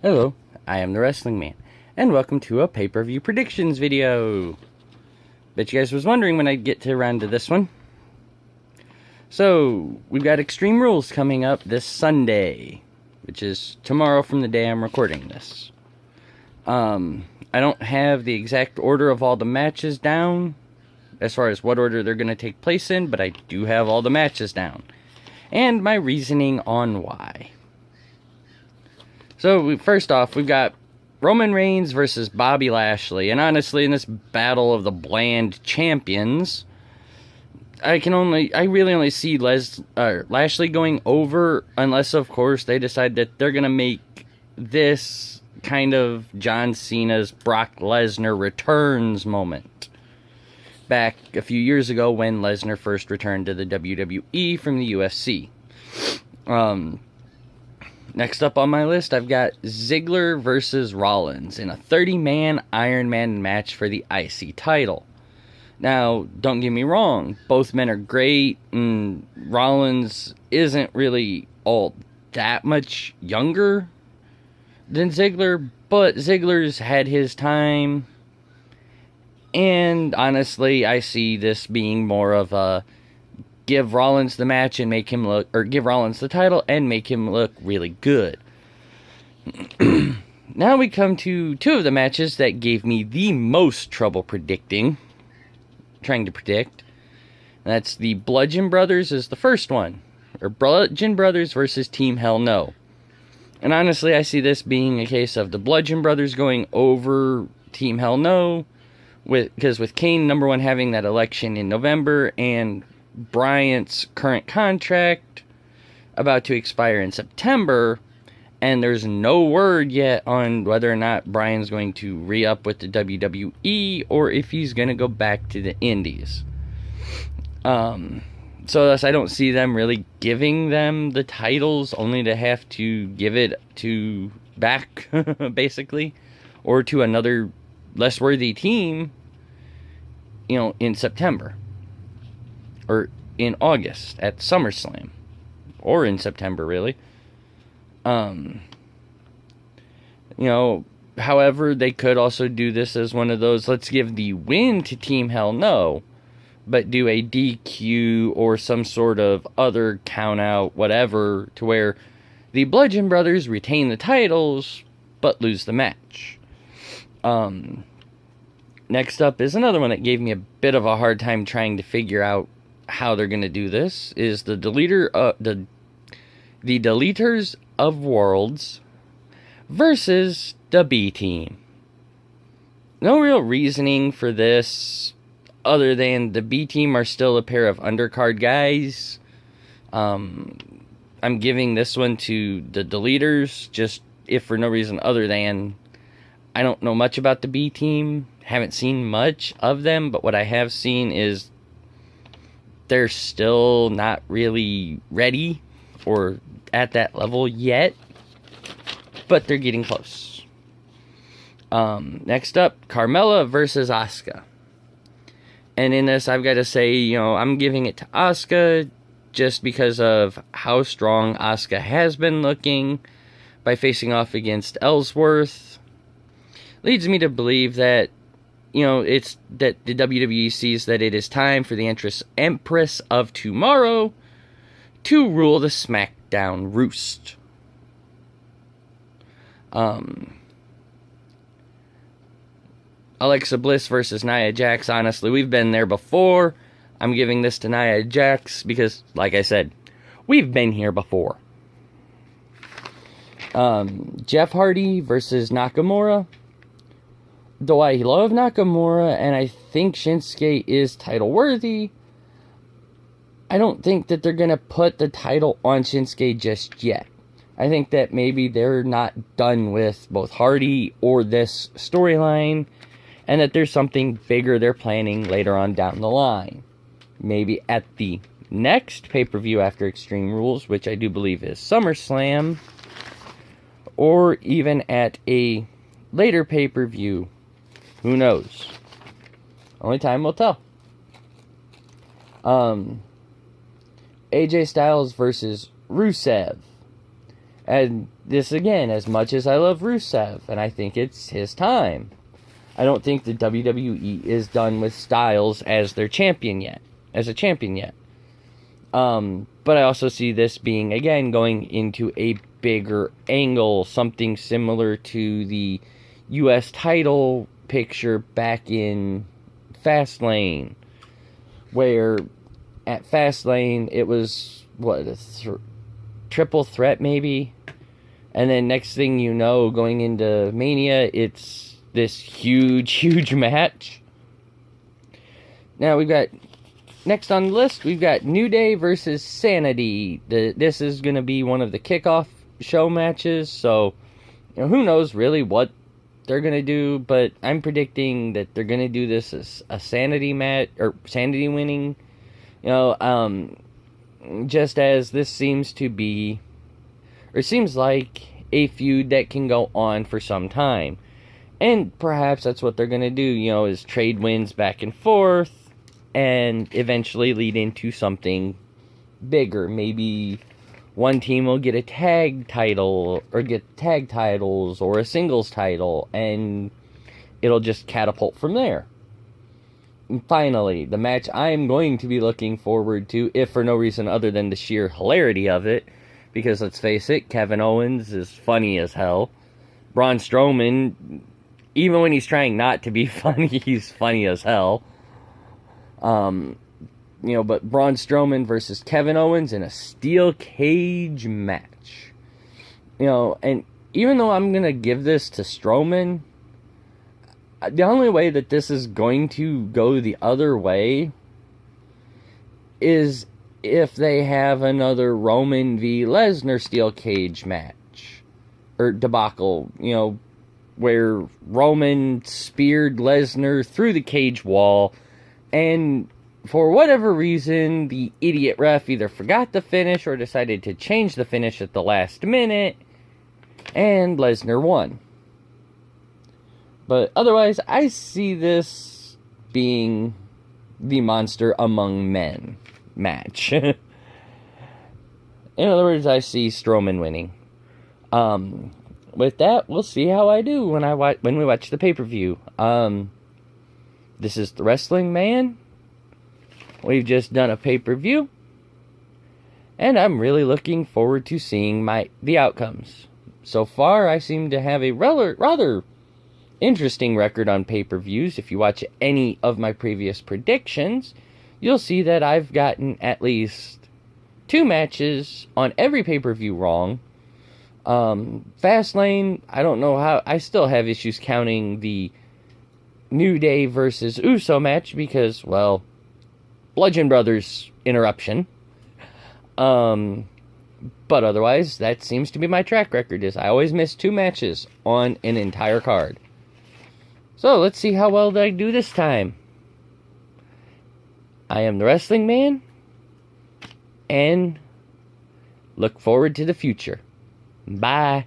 Hello, I am the Wrestling Man, and welcome to a pay-per-view predictions video. Bet you guys was wondering when I'd get around to this one. So, we've got Extreme Rules coming up this Sunday, which is tomorrow from the day I'm recording this. I don't have the exact order of all the matches down, as far as what order they're going to take place in, but I do have all the matches down, and my reasoning on why. So, first off, we've got Roman Reigns versus Bobby Lashley. And honestly, in this battle of the bland champions, I really only see Lashley going over, unless, of course, they decide that they're going to make this kind of John Cena's Brock Lesnar returns moment. Back a few years ago when Lesnar first returned to the WWE from the UFC. Next up on my list, I've got Ziggler versus Rollins in a 30-man Iron Man match for the IC title. Now, don't get me wrong, both men are great, and Rollins isn't really all that much younger than Ziggler, but Ziggler's had his time, and honestly, I see this being more of a give Rollins the match and make him look, or give Rollins the title and make him look really good. Now we come to two of the matches that gave me the most trouble trying to predict. That's the Bludgeon Brothers is the first one, or Bludgeon Brothers versus Team Hell No. And honestly, I see this being a case of the Bludgeon Brothers going over Team Hell No, because with Kane, number one, having that election in November, and Bryant's current contract about to expire in September, and there's no word yet on whether or not Bryan's going to re-up with the WWE or if he's going to go back to the Indies. So thus I don't see them really giving them the titles, only to have to give it to back, basically, or to another less worthy team, in September. Or in August at SummerSlam. Or in September, really. However, they could also do this as one of those, let's give the win to Team Hell No, but do a DQ or some sort of other count out, whatever, to where the Bludgeon Brothers retain the titles, but lose the match. Next up is another one that gave me a bit of a hard time trying to figure out how they're going to do this, is the Deleters of Worlds versus the B-Team. No real reasoning for this other than the B-Team are still a pair of undercard guys. I'm giving this one to the Deleters, just if for no reason other than I don't know much about the B-Team, haven't seen much of them, but what I have seen is they're still not really ready or at that level yet, but they're getting close. Next up, Carmella versus Asuka. And in this, I've got to say, I'm giving it to Asuka just because of how strong Asuka has been looking by facing off against Ellsworth. Leads me to believe that it's that the WWE sees that it is time for the Empress of Tomorrow to rule the SmackDown roost. Alexa Bliss versus Nia Jax. Honestly, we've been there before. I'm giving this to Nia Jax because, like I said, we've been here before. Jeff Hardy versus Nakamura. Though I love Nakamura, and I think Shinsuke is title worthy, I don't think that they're going to put the title on Shinsuke just yet. I think that maybe they're not done with both Hardy or this storyline, and that there's something bigger they're planning later on down the line. Maybe at the next pay-per-view after Extreme Rules, which I do believe is SummerSlam, or even at a later pay-per-view. Who knows? Only time will tell. AJ Styles versus Rusev. And this, again, as much as I love Rusev, and I think it's his time, I don't think the WWE is done with Styles as their champion yet. But I also see this being, again, going into a bigger angle, something similar to the U.S. title picture back in Fastlane, where at Fastlane it was, triple threat maybe? And then next thing you know, going into Mania, it's this huge match. Now we've got, next on the list, we've got New Day versus Sanity. This is going to be one of the kickoff show matches, so who knows really what they're going to do, but I'm predicting that they're going to do this as a Sanity match, or Sanity winning, just as this seems to be, or seems like a feud that can go on for some time. And perhaps that's what they're going to do, is trade wins back and forth, and eventually lead into something bigger. Maybe one team will get a tag title, or get tag titles, or a singles title, and it'll just catapult from there. And finally, the match I'm going to be looking forward to, if for no reason other than the sheer hilarity of it, because let's face it, Kevin Owens is funny as hell. Braun Strowman, even when he's trying not to be funny, he's funny as hell. But Braun Strowman versus Kevin Owens in a steel cage match. And even though I'm going to give this to Strowman, the only way that this is going to go the other way is if they have another Roman v. Lesnar steel cage match. Or debacle, where Roman speared Lesnar through the cage wall, and for whatever reason, the idiot ref either forgot the finish or decided to change the finish at the last minute, and Lesnar won. But otherwise, I see this being the Monster Among Men match. In other words, I see Strowman winning. With that, we'll see how I do when we watch the pay-per-view. This is the Wrestling Man. We've just done a pay-per-view, and I'm really looking forward to seeing the outcomes. So far, I seem to have a rather interesting record on pay-per-views. If you watch any of my previous predictions, you'll see that I've gotten at least 2 matches on every pay-per-view wrong. Fastlane, I don't know how, I still have issues counting the New Day versus Uso match because, well, Bludgeon Brothers interruption. But otherwise, that seems to be my track record, is I always miss 2 matches on an entire card. So, let's see how well I do this time. I am the Wrestling Man, and look forward to the future. Bye.